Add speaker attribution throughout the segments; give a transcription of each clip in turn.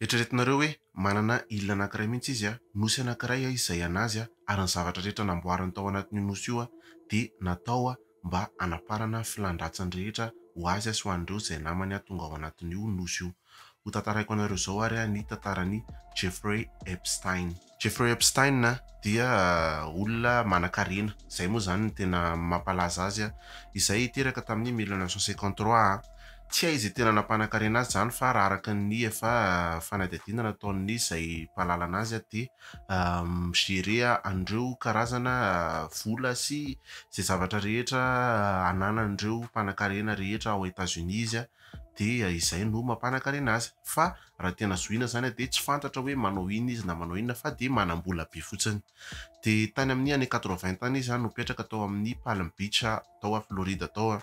Speaker 1: Eritreretinareo hoe manana ilana anankiray mihitsy izy nosy anankiray izay anazy ary ny zavatra rehetra namboariny tao anatin'ny nosy io dia natao mba anaparana filan-dratsiny rehetra ho azy sy ho an'ireo izay namany tonga ao anatin'io nosy io. Ho tantaraiko anareo izao ary ny tantaran'ny Jeffrey Epstein. Jeffrey Epstein dia olona manan-karena, izay moa zany ny tena mampalaza azy izay teraka tamin'ny 1953. Tsy hay izay tena nampanan-karena azy zany fa raha araka ny efa fanadihadiana nataon'ny izay mpahalala azy dia migerer an'ireo karazana vola sy izay zavatra rehetra ananan'ireo mpanan-karena rehetra ao États-Unis izy dia izay no mampanan-karena azy. Fa raha tena zoina zany dia tsy fantatra hoe manao ina izy na manao inona fa dia manam-bola be fotsiny. Dia tany amin'ny année 80 tany izy no mipetraka tao amin'ny Palm Beach tao a Florida tao.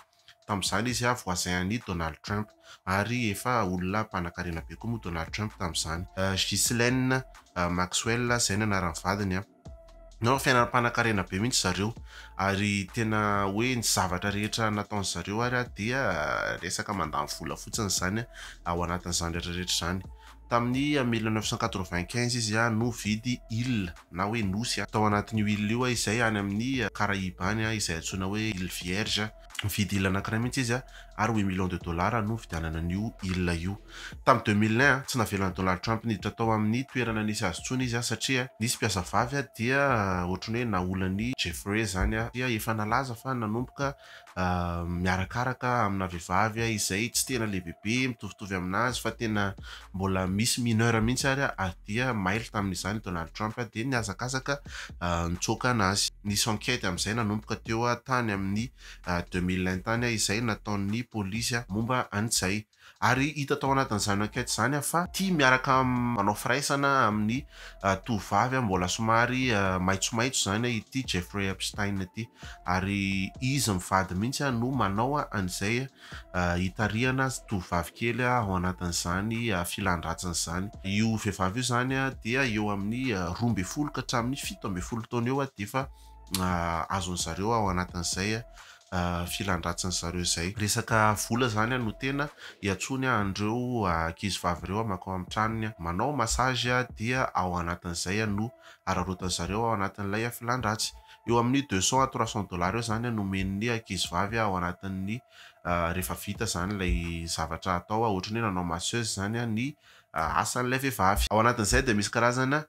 Speaker 1: Tamin'izany izy voisin-n'i Donald Trump ary efa olona mpanan-karena be koa moa Donald Trump tamin'izany. Ghislaine Maxwell izay ny anaran'ny vadiny. Nao fiainam-panan-karena be mihitsy zareo ary tena hoe ny zavatra rehetra nataony zareo ary dia resaka mandany vola fotsiny zany ao anatin'izany rehetrarehetra zany. Tamin'ny 1995 izy no vidy île na hoe nosy tao anatin'io île io izay any amin'ny Caraïbes any izay antsoina hoe île Vierge. Mividy île anankiray mihitsy izy ary $8 millions no vidianana an'io île io. Tamin'ny 2001 tsy navelan'ny Donald Trump niditra tao amin'ny toerana nisy azy tsony izy satria nisy mpiasa vavy dia ohatrany hoe naolan'ny Jeffrey zany dia efa nalaza fa nanomboka miarakaraka amina vehivavy izay tsy tena lehibehibe mitovitovy aminazy fa tena mbola misy mineur mihitsy ary dia maily tamin'izany Donald Trump dia niazakazaka nitsoaka anazy. Nisy enquête amin'izay nanomboka teo tany amin'ny 2001 tany izay nataon'ny polisy momba an'izay. Ary hita tao anatin'izany enquête zany fa tia miaraka manao firaisana amin'ny tovovavy mbola somary maitsomaitso zany ity Jeffrey Epstein ity ary izy mivady mihitsy no manao an'izay hitarihana tovovavy kely ao anatin'izany filan-dratsiny zany. Io vehivavy io zany dia eo amin'ny 12 ka hatramin'ny 17 taona eo dia efa azony zareo ao anatin'izay filan-dratsiny zareo izay. Resaka vola zany no tena hiantsony andreo ankizivavy ireo makao amin'ny tranony manao massage dia ao anatin'izay no ararotan zareo ao anatin'ilay filan-dratsy. Eo amin'ny $200 à $300 eo zany no men'ny ankizivavy ao anatin'ny rehefa vita zany ilay zavatra atao ohatrany hoe nanao masseuse zany ny asan'ilay vehivavy. Ao anatin'izay dia misy karazana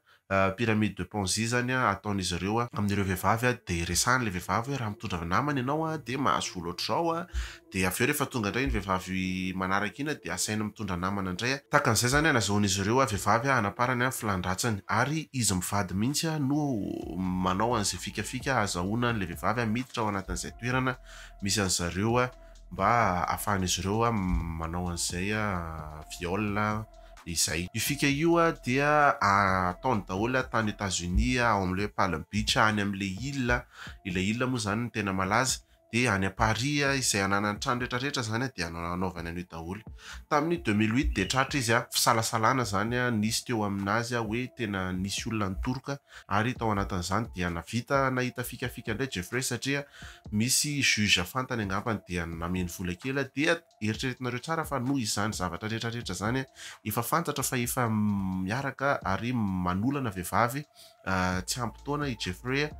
Speaker 1: pyramide de Ponzi zany ataon'izy ireo amin'ireo vehivavy dia resahan'ilay vehivavy hoe raha mitondra namana ianao dia mahazo vola ohatr'izao dia avy eo rehefa tonga indray ny vehivavy manaraka iny dia asaina mitondra namana indray. Takan'izay zany nazahoan'izy ireo vehivavy hanaparany filan-dratsiny ary izy mivady mihitsy no manao an'izay fikafika azahoana an'ilay vehivavy miditra ao anatin'izay toerana misy an'zareo mba ahafahan'izy ireo manao an'izay viol izay. Io fika io dia ataony daholo tany États-Unis ao amin'ilay Palm Beach any amin'ilay île moa zany ny tena malaza dia any Paris izay ananany trano rehetrarehetra zany dia anaovany an'io daholo. Tamin'ny 2008 dia tratra izy fisalasalana zany nisy teo aminazy hoe tena nisy olona nitoroka ary tao anatin'izany dia nahita fikafika indray Jeffrey satria misy juge fantany angambany dia nameny vola kely dia eritreretinareo tsara fa noho izany zavatra rehetrarehetra zany efa fantatra fa efa miaraka ary manolana vehivavy tsy ampy taona i Jeffrey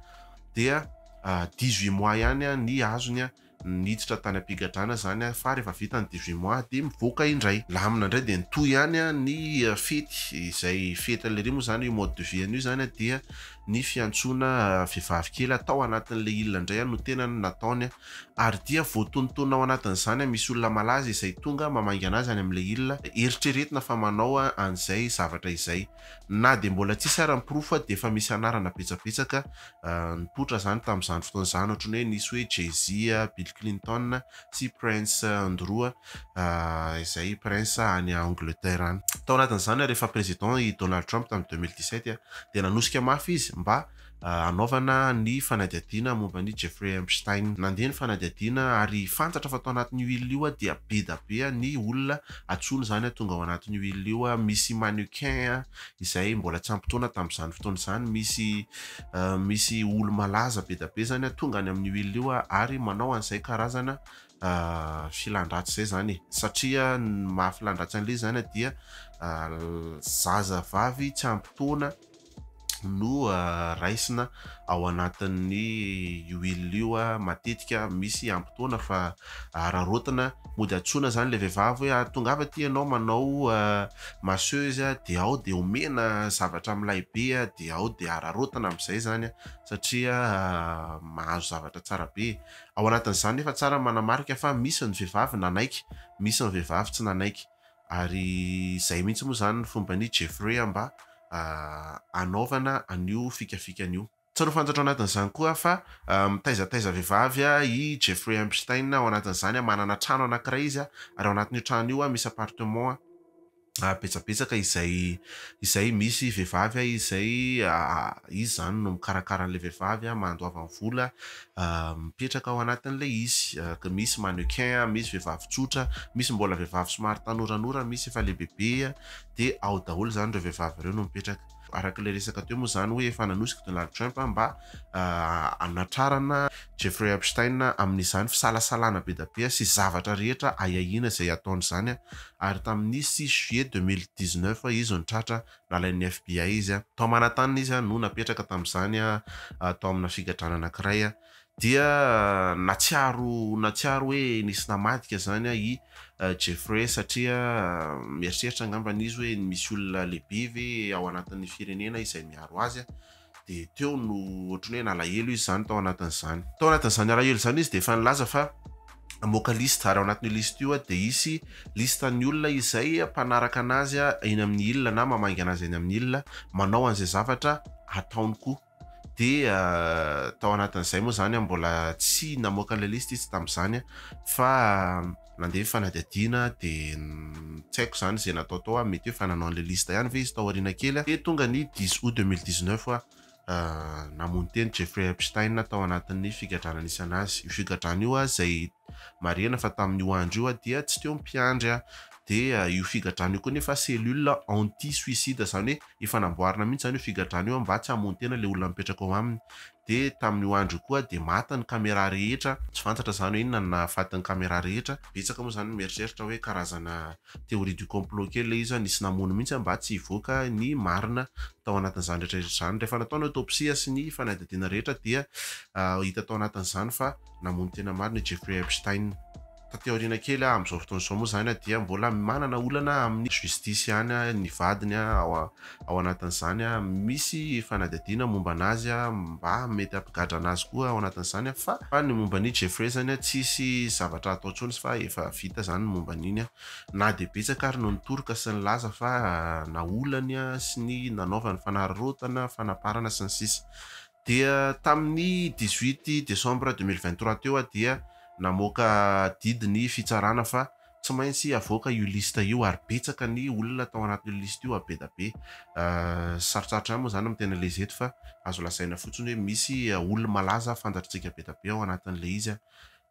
Speaker 1: dia 18 mois ihany ny azony niditra tany ampigadrana zany fa rehefa vita ny 18 mois dia mivoaka indray. Lamina indray dia nitohy ihany ny fety izay fety lery moa zany io mode de vie io zany dia ny fiantsoana vehivavy kely tao anatin'ilay île indray no tena nataony ary dia voatonotona ao anatin'izany misy olona malaza izay tonga mamangy anazy any amin'ilay île eritreretina fa manao an'izay zavatra izay na dia mbola tsisy ara-pirofo dia efa misy anarana betsabetsaka nipoitra zany tamin'izany fotoana izany ohatrany hoe nisy hoe Jay-Z, Bill Clinton sy Prince Andrew izay prince any Angleterre any. Tao anatin'izany rehefa président i Donald Trump tamin'ny 2017 dia nanosika mafy izy mba anaovana ny fanadihadiana momban'i Jeffrey Epstein. Nandeha ny fanadihadiana ary fantatra fa tao anatin'io île io dia be da be ny olona atsony zany tonga ao anatin'io île io. Misy mannequin izay mbola tsy ampy taona tamin'izany fotoana izany, misy olo malaza be da be zany tonga any amin'io île io ary manao an'izay karazana filan-dratsy zay zany satria maha filan-dratsy an'le zany dia zaza vavy tsy ampitoana no raisina ao anatin'ny io matetika misy ampitoana fa rarotina mody atsoina zany le vehivavy hoe tongava ty ianao manao masseuse dia ao de omena zavatra amilay be dia ao de ararotina am'izay zany satria mahazo zavatra tsara be ao anatin'izany nefa tsara manamarika fa misy ny vehivavy nanaiky misy ny vehivavy tsy nanaiky ary zay mihitsy moa zany ny fomba ny Jeffrey mba anaovana an'io fikafikan'io tsy no fantatro anatin'izany koa fa mitaizataiza vehivavy i Jeffrey Epstein ao anatin'izany manana trano anankiray izy ary ao anatin'io trano io misy appartement betsabetsaka izay misy vehivavy izay izy zany no mikarakara an'le vehivavy mandoava ny vola mipetraka ao anatin'le izy misy mannequin misy vehivavy tsotra misy mbola vehivavy somary tanoranora misy efa lehibehibe de ao daholo zany ireo vehivavy ireo no mipetraka araka le resaka teo moa zany hoe efa nanosika Donald Trump mba anatrarana Jeffrey Epstein amin'izany fisalasalana be da be sy zavatra rehetra ayahiana izay ataony zany ary tamin'ny 6 juillet 2019 izy nitratra nalain'ny FBI izy tao manantanina izy no napetraka tamin'izany tao amina figadrana anankiray dia natsiaro hoe nisy namadika zany i Jeffrey satria mieritreritra angambany izy hoe misy olona lehibe ve ao anatin'ny firenena izay miaro azy de teo no ohatrany hoe nalahelo izy zany tao anatin'izany alahelo zany izy de efa nilaza fa amoaka lista ary ao anatin'io lista io de isy listan'ny olona izay mpanaraka anazy eny amin'ny ilona na mamainga anazy eny amin'ny ilona manao an'izay zavatra ataony koa de tao anatin'izay moa zany mbola tsy namoaka an'le lista izy tamin'izany fa nandeha fanadihadiana de tsy haiko zany zay natao tao mety hoe fananao an'le lista ihany ve izy tao aoriana kely de tonga ny 10 août 2019 namono teny Jeffrey Epstein tao anatin'ny figadrana nisy anazy io figadrana io zay marena fa tamin'io andro io dia tsy teo mpiandry de io figadrana io koa nefa cellule anti suicide zany hoe efa namboarina mihitsy zany io figadrana io mba tsy hamono tena le olona mipetraka ao aminy de tamin'io andro koa de mata ny caméra rehetra tsy fantatra zany hoe inona nahafatin'ny caméra rehetra betsaka moa zany mieritreritra hoe karazana théorie du complot kely le izy nisy namono mihitsy mba tsy hivoaka ny marina tao anatin'izany rehetra zany rehefa nataony autopsie sy ny fanadihadiana rehetra dia hita tao anatin'izany fa namono tena marina Jeffrey Epstein tateoriana kely amin'izao fotoana izao moa zany dia mbola manana olana amin'ny justice ihany ny vadiny ao anatin'izany misy fanadihadiana momba anazy mba mety hampigadra anazy koa ao anatin'izany fa ny momba ny Jeffrey zany tsisy zavatra atao tsony fa efa vita zany momba an'iny na de betsaka ary no nitoroka sy ny laza fa na olany sy ny nanaovany fanararotana fanaparana sy ny sisa dia tamin'ny 18 décembre 2023 teo dia namoaka didiny fitsarana fa tsy maintsy avoaka io lista io ary betsaka ny olona tao anatin'io lista io be da be sarotsarotra moa zany mitena le zeto fa azo lasaina fotsiny hoe misy olona malaza fantatritsika be da be ao anatin'le izy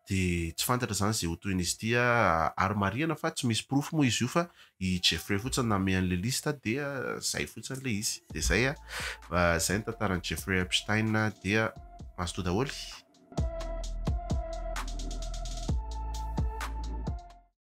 Speaker 1: de tsy fantatra zany zay ho toin'izy ity ary marihana fa tsy misy proof moa izy io fa i Jeffrey fotsiny name an'le lista dia zay fotsiny le izy de zay ny tantaran'i Jeffrey Epstein dia mazotoa daholo